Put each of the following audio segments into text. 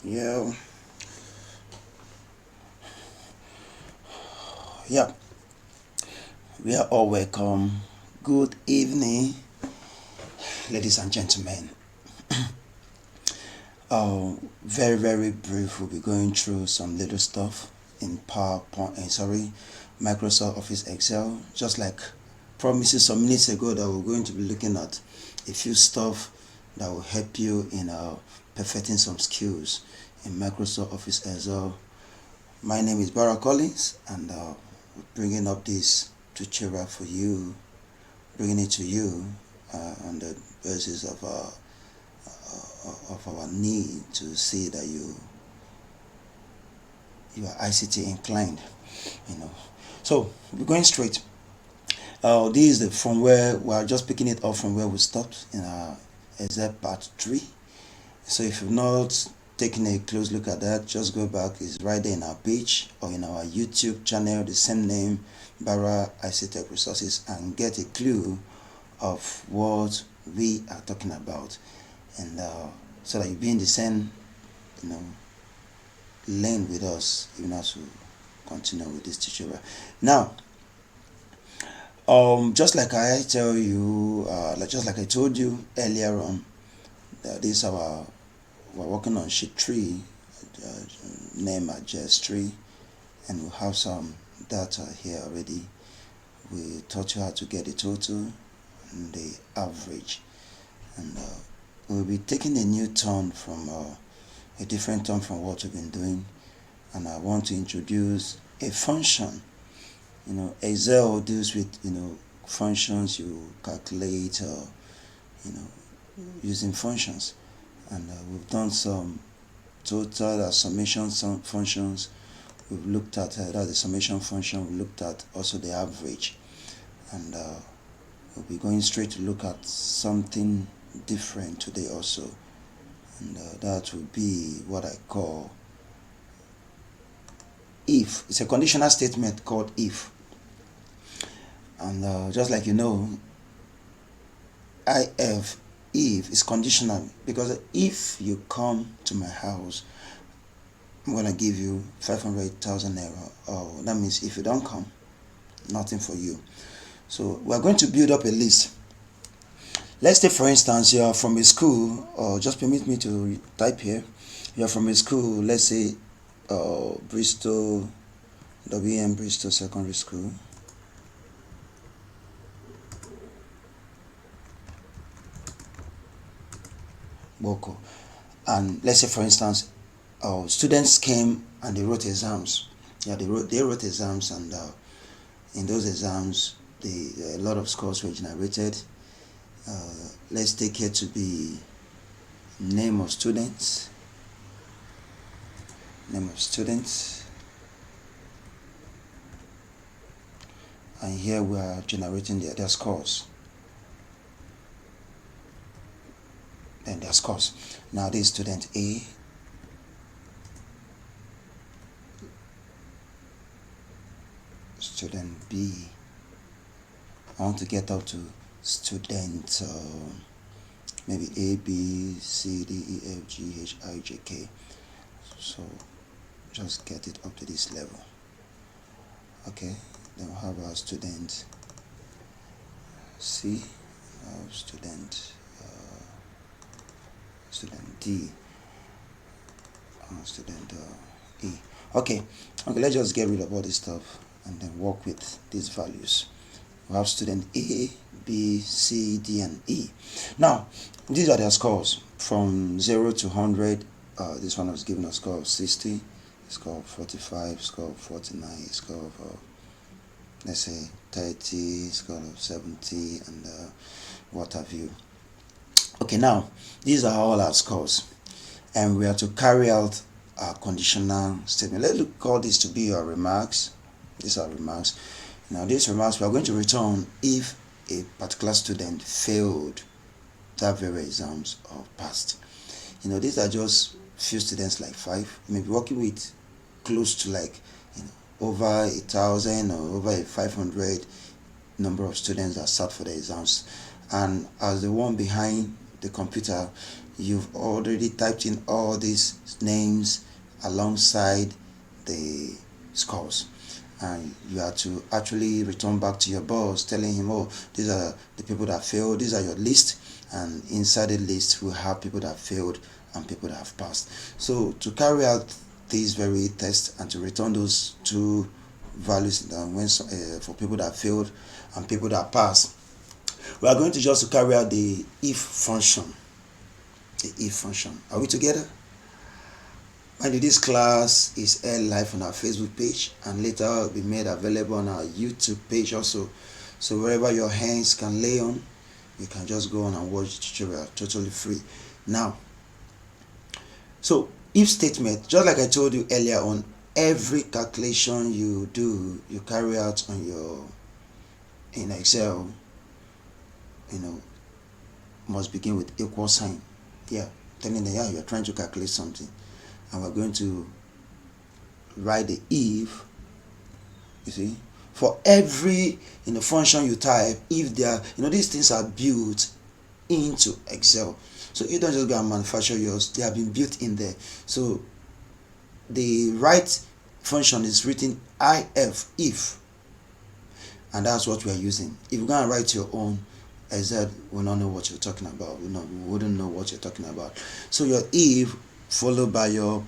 Yeah, yeah, we are all welcome. Good evening, ladies and gentlemen. Very brief. We'll be going through some little stuff in PowerPoint. Microsoft Office Excel. Just like promises some minutes ago, that we're going to be looking at a few stuff that will help you in perfecting some skills in Microsoft Office Excel. My name is Barrah Collins, and bringing up this tutorial for you, bringing it to you on the basis of our need to see that you are ICT inclined, you know. So we're going straight. This is from where we are just picking it up from where we stopped in our Excel part 3. So if you've not taken a close look at that, just go back. It's right there in our page or in our YouTube channel, the same name, Barrah ICTech Resources, and get a clue of what we are talking about, and so that you be in the same, lane with us, even as we continue with this tutorial. Now, just like I tell you, just like I told you earlier on, this we're working on sheet 3, name adjust 3, and we have some data here already. We taught you how to get the total and the average, and we'll be taking a new turn from a different turn from what we've been doing, and I want to introduce a function. Excel deals with functions. You calculate using functions, and we've done some total summation functions. We've looked at that's the summation function. We looked at also the average, and we'll be going straight to look at something different today also, and that will be what I call if. It's a conditional statement called if, and just like if is conditional, because if you come to my house, I'm gonna give you 500,000 naira. Oh, that means if you don't come, nothing for you. So we're going to build up a list. Let's say, for instance, you are from a school, or just permit me to type here. You are from a school, let's say Bristol, WM Bristol Secondary School. Boko. And let's say, for instance, students came and they wrote exams. Yeah, they wrote exams, and in those exams, a lot of scores were generated. Let's take here to be name of students. And here we are generating their scores. And their scores. Now this is student A. Student B. I want to get up to student maybe A, B, C, D, E, F, G, H, I, J, K. So just get it up to this level. Okay, then we'll have our student C, student D, student E. Okay, let's just get rid of all this stuff and then work with these values. We have student A, B, C, D, and E. Now, these are their scores from 0 to 100. This one was given a score of 60, score of 45, score of 49, score of let's say 30, score of 70, and what have you. Okay, now these are all our scores, and we are to carry out our conditional statement. Let's call this to be our remarks. These are remarks. Now these remarks we are going to return if a particular student failed that very exams or passed. These are just few students, like 5. You may be working with close to like over 1,000 or over 500 number of students that sat for the exams, and as the one behind the computer, you've already typed in all these names alongside the scores, and you have to actually return back to your boss telling him, oh, these are the people that failed, these are your list, and inside the list we have people that failed and people that have passed. So to carry out these very tests and to return those two values for people that failed and people that passed, we are going to just carry out the if function. The if function. Are we together? And this class is aired live on our Facebook page and later will be made available on our YouTube page also. So wherever your hands can lay on, you can just go on and watch the tutorial totally free. Now, so if statement, just like I told you earlier on, every calculation you do, you carry out on your in Excel, must begin with equal sign. Yeah, telling them, yeah, you're trying to calculate something, and we're going to write the if. You see, for every function you type, if they are, these things are built into Excel, so you don't just go and manufacture yours, they have been built in there. So the right function is written if, and that's what we are using. If you're going to write your own, Excel will not know what you're talking about. We wouldn't know what you're talking about. So your if followed by your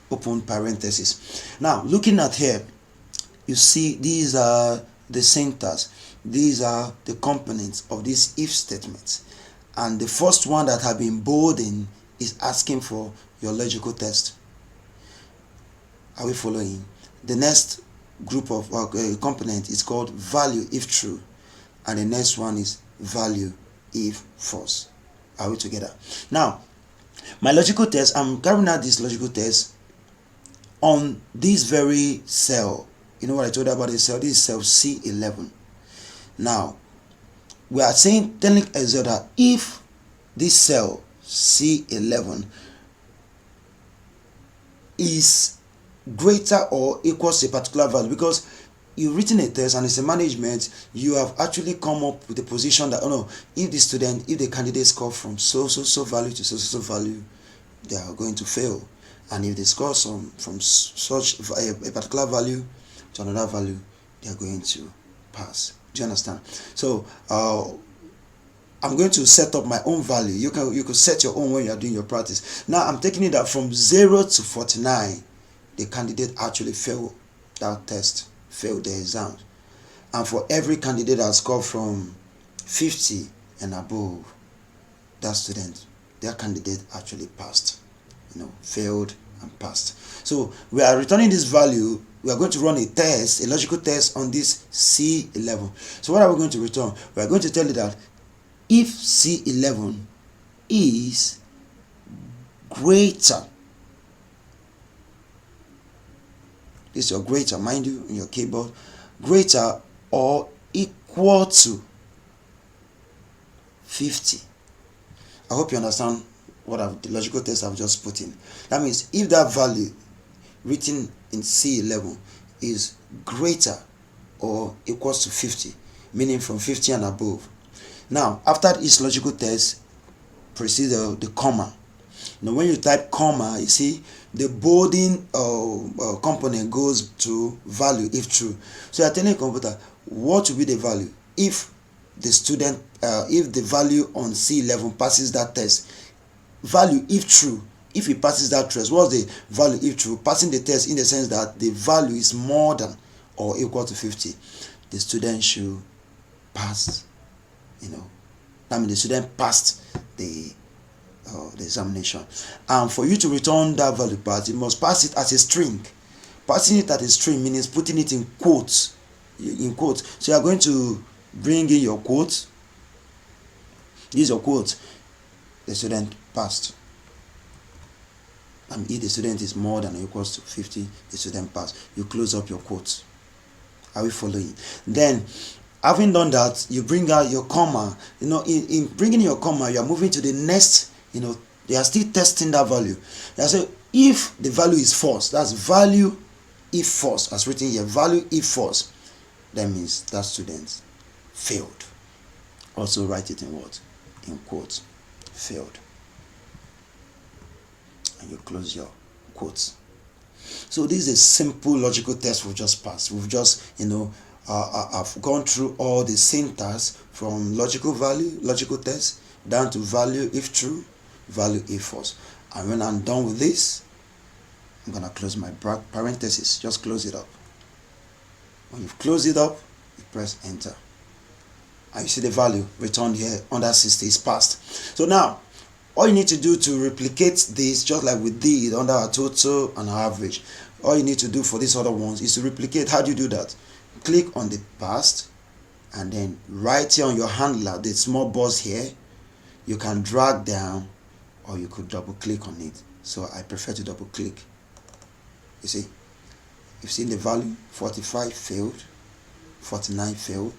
open parenthesis. Now looking at here, you see these are the centers, these are the components of this if statement, and the first one that have been bolded is asking for your logical test. Are we following? The next group of component is called value if true, and the next one is value if false. Are we together? Now my logical test, I'm carrying out this logical test on this very cell. You know what I told you about this cell? This is cell C11. Now we are telling Excel that if this cell C11 is greater or equals to a particular value, because you've written a test and it's a management, you have actually come up with a position that, if the candidate score from so value to so value, they are going to fail, and if they score from such a particular value to another value, they are going to pass. Do you understand? So I'm going to set up my own value. You could set your own when you are doing your practice. Now I'm taking it that from 0 to 49, the candidate actually failed that test, failed the exam. And for every candidate that scored from 50 and above, that student, their candidate actually passed, failed and passed. So we are returning this value. We are going to run a test, a logical test on this C11. So what are we going to return? We are going to tell you that if C11 is greater, this is your greater, mind you, in your keyboard, greater or equal to 50. I hope you understand what the logical test I've just put in. That means if that value written in C11 is greater or equals to 50, meaning from 50 and above. Now, after this logical test, proceed the comma. Now, when you type comma, you see the bolding component goes to value if true. So you are telling the computer what will be the value if the student, if the value on C11 passes that test. Value if true, if he passes that test, what's the value if true? Passing the test in the sense that the value is more than or equal to 50. The student should pass. That means the student passed the examination. And for you to return that value back, you must pass it as a string. Passing it as a string means putting it in quotes. So you are going to bring in your quotes. This is your quote. The student passed. And if the student is more than or equals to 50, the student passed. You close up your quotes. Are we following? Then, having done that, you bring out your comma. In bringing your comma, you are moving to the next. They are still testing that value. They say if the value is false, that's value if false, as written here. Value if false, that means that student failed. Also write it in what? In quotes. Failed. and you close your quotes. So this is a simple logical test we've just passed. We've just, I've gone through all the syntax from logical test, down to value if true, value if false. And when I'm done with this, I'm going to close my parenthesis. Just close it up. When you've closed it up, you press enter. And you see the value returned here under 60 is passed. So now, all you need to do to replicate this, just like we did under our total and our average, all you need to do for these other ones is to replicate. How do you do that? Click on the past, and then right here on your handler, the small box here, you can drag down, or you could double click on it. So I prefer to double click. You see, you've seen the value. 45 failed, 49 failed,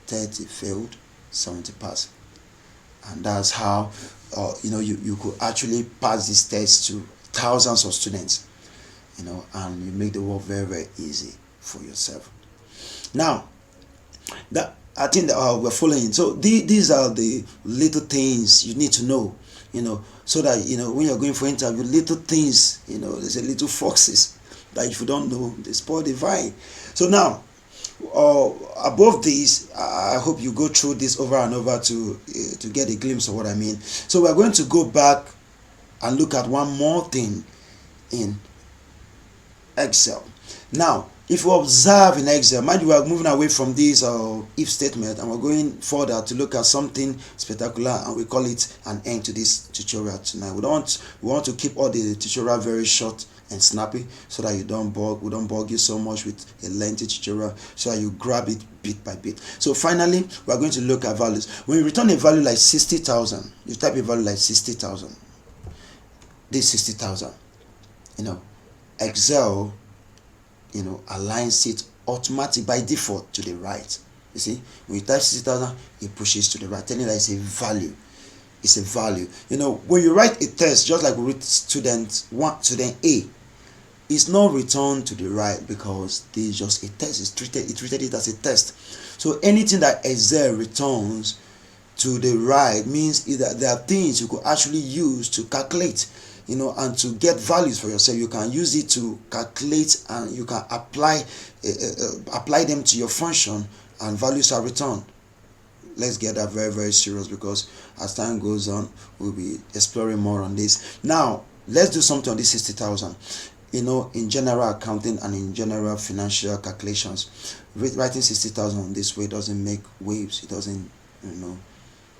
30 failed, 70 passed. And that's how you could actually pass this test to thousands of students, and you make the work very, very easy for yourself. Now, that I think that we're following. So these are the little things you need to know, so that when you're going for interview, little things, there's a little foxes that if you don't know, they spoil the vine. So now, above this, I hope you go through this over and over to get a glimpse of what I mean. So we're going to go back and look at one more thing in Excel. Now, if you observe in Excel, mind you, we are moving away from this if statement, and we're going further to look at something spectacular, and we call it an end to this tutorial tonight. We want to keep all the tutorial very short and snappy, so that we don't bug you so much with a lengthy tutorial, so that you grab it bit by bit. So finally, we're going to look at values. When you return a value like 60,000, you type a value like 60,000. This 60,000, Excel, aligns it automatically by default to the right. You see, when you type 60,000, it pushes to the right, telling you that it's a value. It's a value. When you write a test, just like we read student A, it's not returned to the right because this is just a test. It treated it as a test. So anything that Excel returns to the right means either there are things you could actually use to calculate, and to get values for yourself. You can use it to calculate, and you can apply them to your function, and values are returned. Let's get that very, very serious, because as time goes on, we'll be exploring more on this. Now, let's do something on this 60,000. In general accounting and in general financial calculations, writing 60,000 this way doesn't make waves. It doesn't,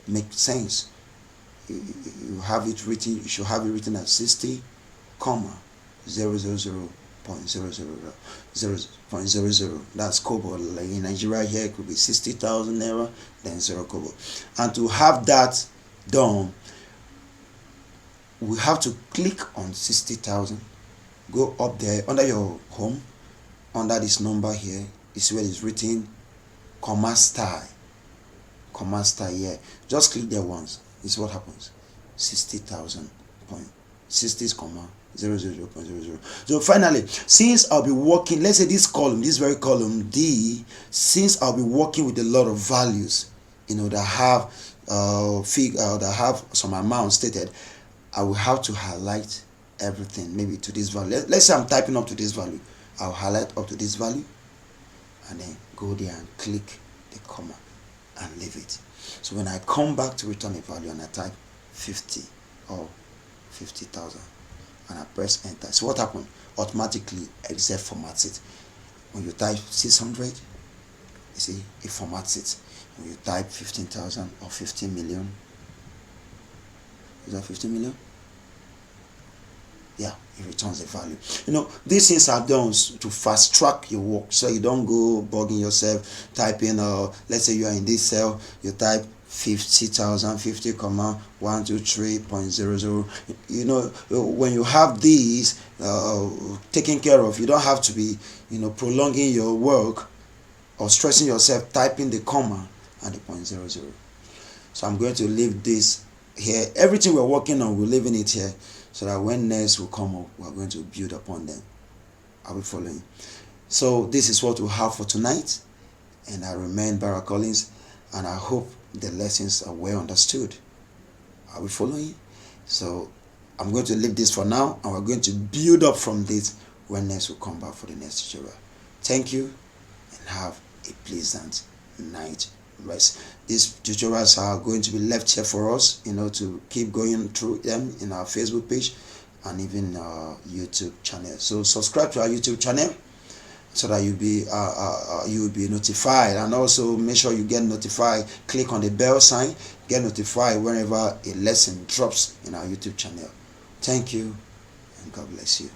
make sense. You have it written. You should have it written at 60, 0.000. That's kobo. Like in Nigeria here, it could be 60,000 naira, then 0 kobo. And to have that done, we have to click on 60,000. Go up there under your home, under this number here, is where it's written comma style here. Just click there once. This is what happens. 60,000 point 60 comma 00.00. So finally, since I'll be working, let's say this very column D, since I'll be working with a lot of values, that have some amount stated, I will have to highlight everything, maybe to this value. Let's say I'm typing up to this value. I'll highlight up to this value, and then go there and click the comma and leave it. So when I come back to return a value and I type 50 or 50,000 and I press enter, so what happened? Automatically Excel formats it. When you type 600, you see it formats it. When you type 15,000 or 15 million, is that 15 million? Yeah, it returns the value. These things are done to fast track your work, so you don't go bugging yourself typing. Let's say you are in this cell, you type 50,000, 50 comma 123.00. When you have these taken care of, you don't have to be prolonging your work or stressing yourself typing the comma and the 0.00. So I'm going to leave this here. Everything we're working on, we're leaving it here, so that when next will come up, we're going to build upon them. Are we following? So this is what we have for tonight, and I remain Barrah Collins, and I hope the lessons are well understood. Are we following? So I'm going to leave this for now, and we're going to build up from this when next we come back for the next tutorial. Thank you, and have a pleasant night rest. These tutorials are going to be left here for us, to keep going through them in our Facebook page and even our YouTube channel. So subscribe to our YouTube channel so that you'll be notified, and also make sure you get notified. Click on the bell sign, get notified whenever a lesson drops in our YouTube channel. Thank you, and God bless you.